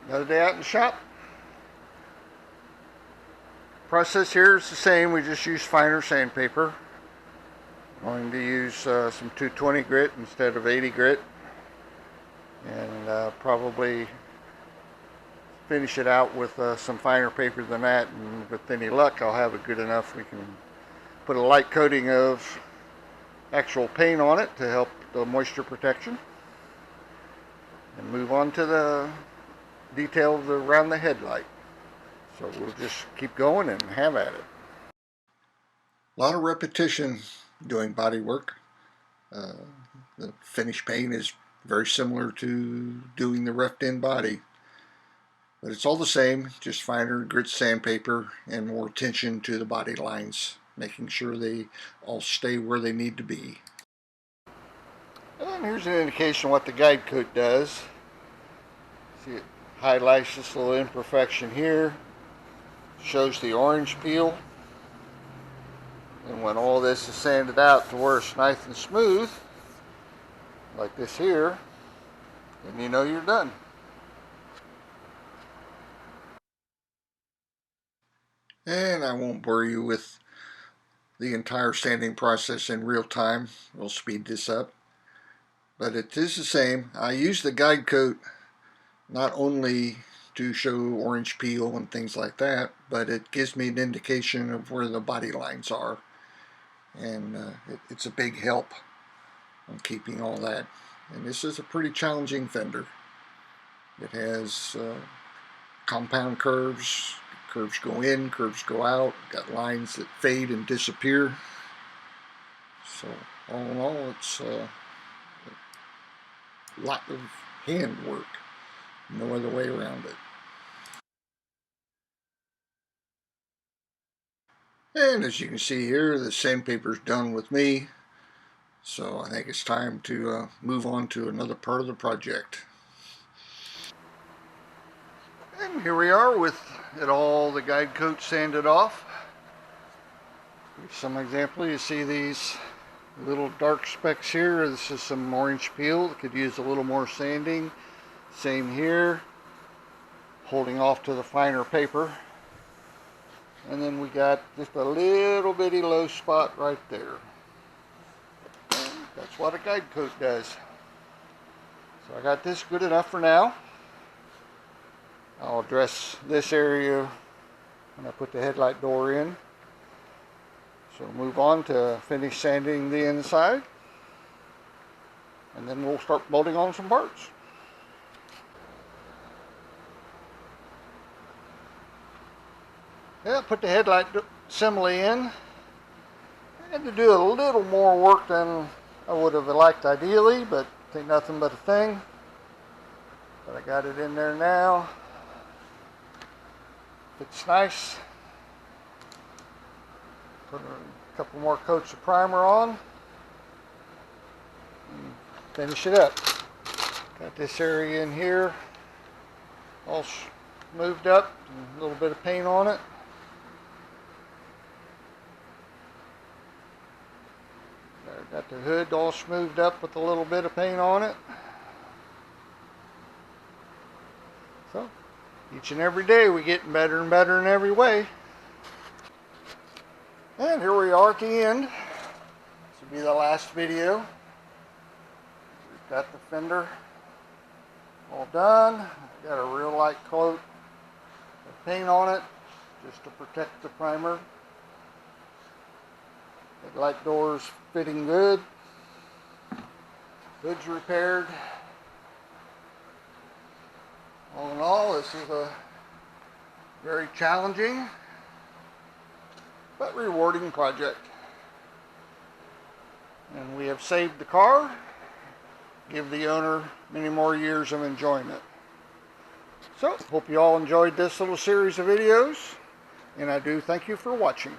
Another day out in the shop. Process here is the same. We just use finer sandpaper. I'm going to use some 220 grit instead of 80 grit, and probably finish it out with some finer paper than that, and with any luck I'll have it good enough we can put a light coating of actual paint on it to help the moisture protection, and move on to the details around the headlight. So we'll just keep going and have at it. A lot of repetition doing body work. The finish paint is very similar to doing the roughed in body, but it's all the same, just finer grit sandpaper and more attention to the body lines, making sure they all stay where they need to be. And here's an indication of what the guide coat does. See, it highlights this little imperfection here, shows the orange peel, and when all this is sanded out to where it's nice and smooth, like this here, then you know you're done. And I won't bore you with the entire sanding process in real time. We'll speed this up. But it is the same. I use the guide coat not only to show orange peel and things like that, but it gives me an indication of where the body lines are. And it's a big help on keeping all that. And this is a pretty challenging fender. It has compound curves. Curves go in, curves go out. Got lines that fade and disappear. So all in all, it's a lot of hand work. No other way around it. And as you can see here, the sandpaper's done with me. So I think it's time to move on to another part of the project. And here we are with it all, the guide coat sanded off. Here's some example. You see these little dark specks here. This is some orange peel that could use a little more sanding. Same here, holding off to the finer paper. And then we got just a little bitty low spot right there. And that's what a guide coat does. So I got this good enough for now. I'll address this area when I put the headlight door in. So move on to finish sanding the inside, and then we'll start bolting on some parts. Yeah, put the headlight assembly in. I had to do a little more work than I would have liked ideally, but ain't nothing but a thing. But I got it in there now. It's nice. Put a couple more coats of primer on and finish it up. Got this area in here all moved up, and a little bit of paint on it. Got the hood all smoothed up with a little bit of paint on it. So each and every day we're getting better and better in every way. And here we are at the end. This will be the last video. We've got the fender all done. Got a real light coat of paint on it just to protect the primer. Headlight doors fitting good. Hood's repaired. All in all, this is a very challenging but rewarding project. And we have saved the car, give the owner many more years of enjoyment. So, hope you all enjoyed this little series of videos, and I do thank you for watching.